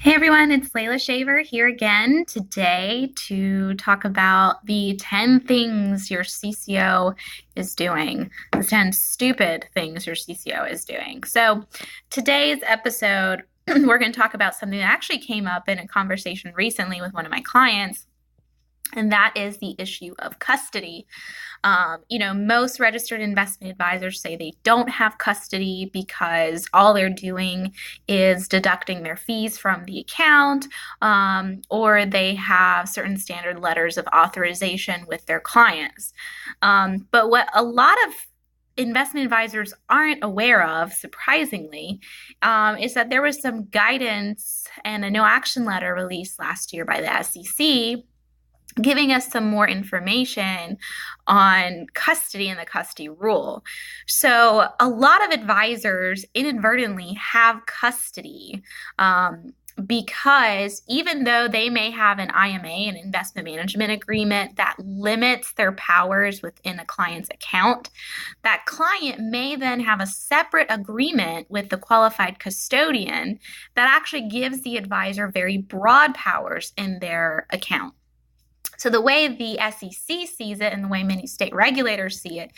Hey everyone, it's Layla Shaver here again today to talk about the 10 things your CCO is doing, the 10 stupid things your CCO is doing. So, today's episode, we're going to talk about something that actually came up in a conversation recently with one of my clients, and that is the issue of custody. Most registered investment advisors say they don't have custody because all they're doing is deducting their fees from the account, or they have certain standard letters of authorization with their clients. But what a lot of investment advisors aren't aware of, surprisingly, is that there was some guidance and a no action letter released last year by the SEC giving us some more information on custody and the custody rule. So a lot of advisors inadvertently have custody because even though they may have an IMA, an investment management agreement that limits their powers within a client's account, that client may then have a separate agreement with the qualified custodian that actually gives the advisor very broad powers in their account. So the way the SEC sees it and the way many state regulators see it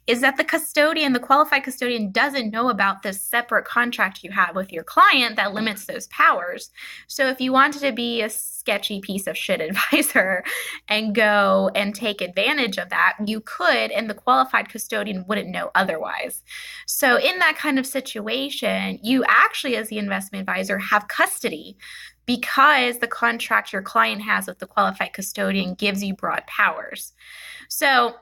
is that the custodian, the qualified custodian, doesn't know about this separate contract you have with your client that limits those powers. So if you wanted to be a sketchy piece of shit advisor and go and take advantage of that, you could, and the qualified custodian wouldn't know otherwise. So in that kind of situation, you actually, as the investment advisor, have custody because the contract your client has with the qualified custodian gives you broad powers. So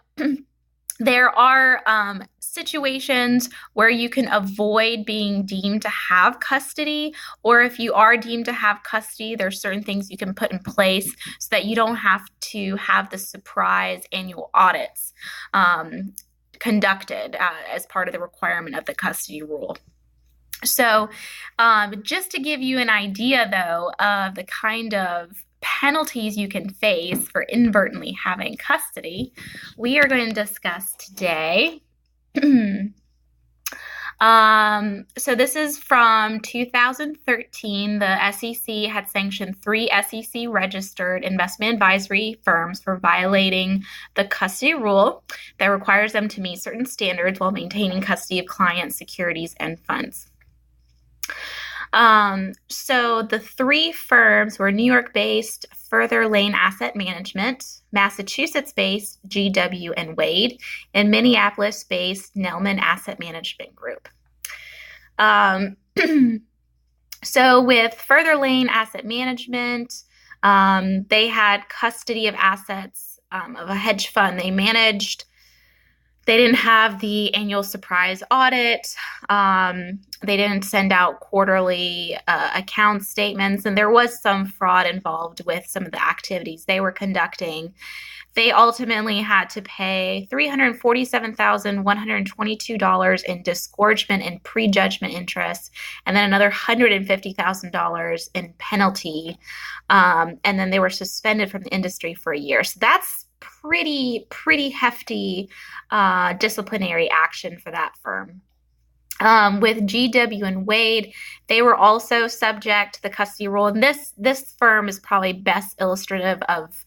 there are situations where you can avoid being deemed to have custody, or if you are deemed to have custody, there's certain things you can put in place so that you don't have to have the surprise annual audits conducted as part of the requirement of the custody rule. So just to give you an idea, though, of the kind of penalties you can face for inadvertently having custody, we are going to discuss today. So this is from 2013. The SEC had sanctioned 3 SEC registered investment advisory firms for violating the custody rule that requires them to meet certain standards while maintaining custody of clients, securities, and funds. So the 3 firms were New York-based Further Lane Asset Management, Massachusetts-based GW and Wade, and Minneapolis-based Nelman Asset Management Group. So with Further Lane Asset Management, they had custody of assets of a hedge fund they managed. They didn't have the annual surprise audit. They didn't send out quarterly account statements, and there was some fraud involved with some of the activities they were conducting. They ultimately had to pay $347,122 in disgorgement and prejudgment interest, and then another $150,000 in penalty. And then they were suspended from the industry for a year. So that's pretty hefty disciplinary action for that firm. With GW and Wade, they were also subject to the custody rule, and this firm is probably best illustrative of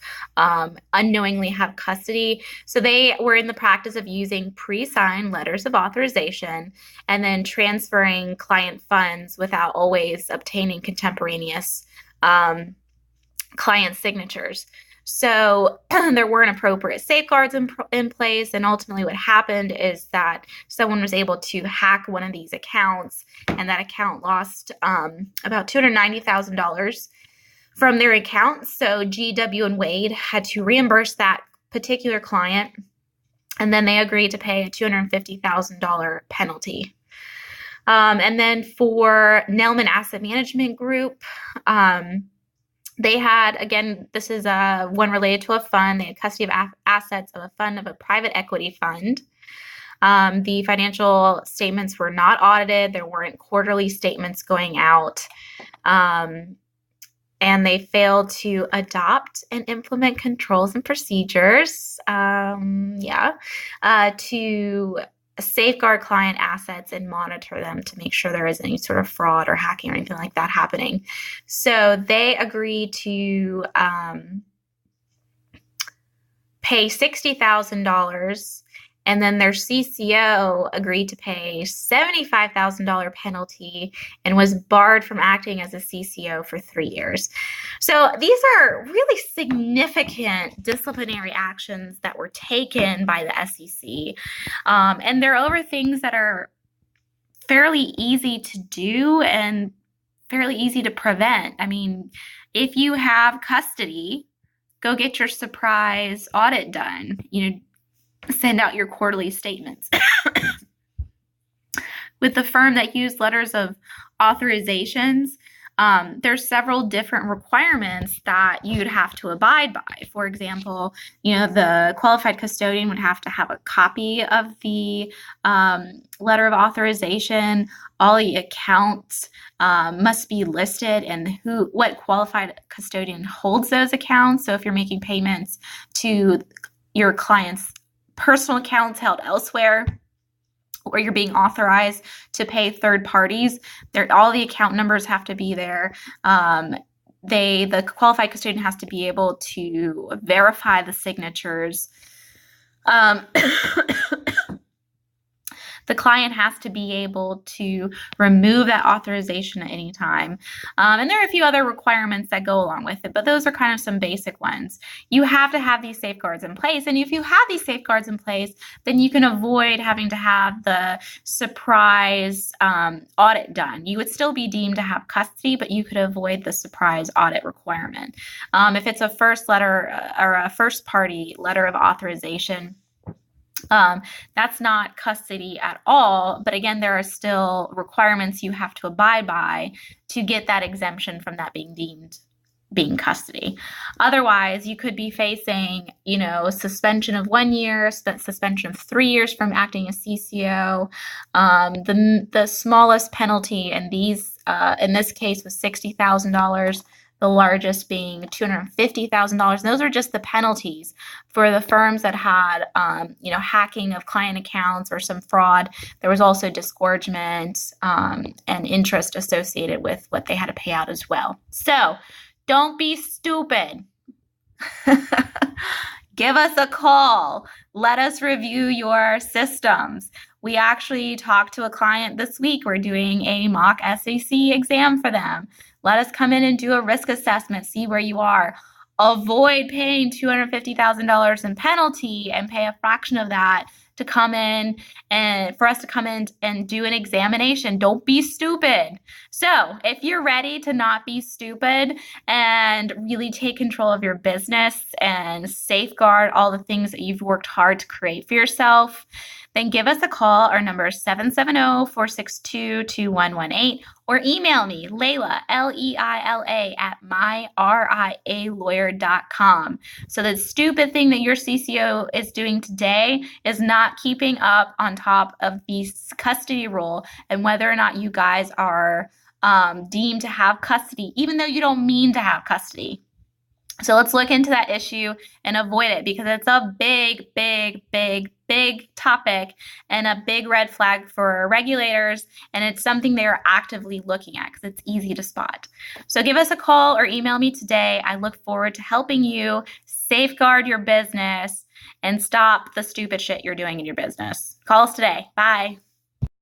unknowingly have custody. So they were in the practice of using pre-signed letters of authorization and then transferring client funds without always obtaining contemporaneous client signatures. So there weren't appropriate safeguards in place, and ultimately what happened is that someone was able to hack one of these accounts, and that account lost about $290,000 from their account. So GW and Wade had to reimburse that particular client, and then they agreed to pay a $250,000 penalty. And then for Nelman Asset Management Group, they had, again, this is one related to a fund. They had custody of assets of a fund, of a private equity fund. The financial statements were not audited. There weren't quarterly statements going out. And they failed to adopt and implement controls and procedures to safeguard client assets and monitor them to make sure there isn't any sort of fraud or hacking or anything like that happening. So they agree to pay $60,000, and then their CCO agreed to pay $75,000 penalty and was barred from acting as a CCO for 3 years. So these are really significant disciplinary actions that were taken by the SEC, and they're over things that are fairly easy to do and fairly easy to prevent. I mean, if you have custody, go get your surprise audit done. Send out your quarterly statements. With the firm that used letters of authorizations, there's several different requirements that you'd have to abide by. For example, the qualified custodian would have to have a copy of the letter of authorization. All the accounts must be listed, and what qualified custodian holds those accounts. So if you're making payments to your client's personal accounts held elsewhere, or you're being authorized to pay third parties, all the account numbers have to be there. The qualified custodian has to be able to verify the signatures. The client has to be able to remove that authorization at any time. And there are a few other requirements that go along with it, but those are kind of some basic ones. You have to have these safeguards in place. And if you have these safeguards in place, then you can avoid having to have the surprise audit done. You would still be deemed to have custody, but you could avoid the surprise audit requirement. If it's a first letter or a first party letter of authorization, that's not custody at all. But again, there are still requirements you have to abide by to get that exemption from that being deemed being custody. Otherwise, you could be facing, suspension of 1 year, suspension of 3 years from acting as CCO. The smallest penalty in this case was $60,000. The largest being $250,000. Those are just the penalties for the firms that had, hacking of client accounts or some fraud. There was also disgorgement and interest associated with what they had to pay out as well. So don't be stupid. Give us a call. Let us review your systems. We actually talked to a client this week. We're doing a mock SEC exam for them. Let us come in and do a risk assessment, see where you are. Avoid paying $250,000 in penalty and pay a fraction of that to come in and for us to come in and do an examination. Don't be stupid. So if you're ready to not be stupid and really take control of your business and safeguard all the things that you've worked hard to create for yourself, then give us a call. Our number is 770-462-2118, or email me, Leila, Leila, at myrialawyer.com. So the stupid thing that your CCO is doing today is not keeping up on top of the custody rule and whether or not you guys are deemed to have custody, even though you don't mean to have custody. So let's look into that issue and avoid it, because it's a big, big, big, big topic and a big red flag for regulators, and it's something they are actively looking at because it's easy to spot. So give us a call or email me today. I look forward to helping you safeguard your business and stop the stupid shit you're doing in your business. Call us today. Bye.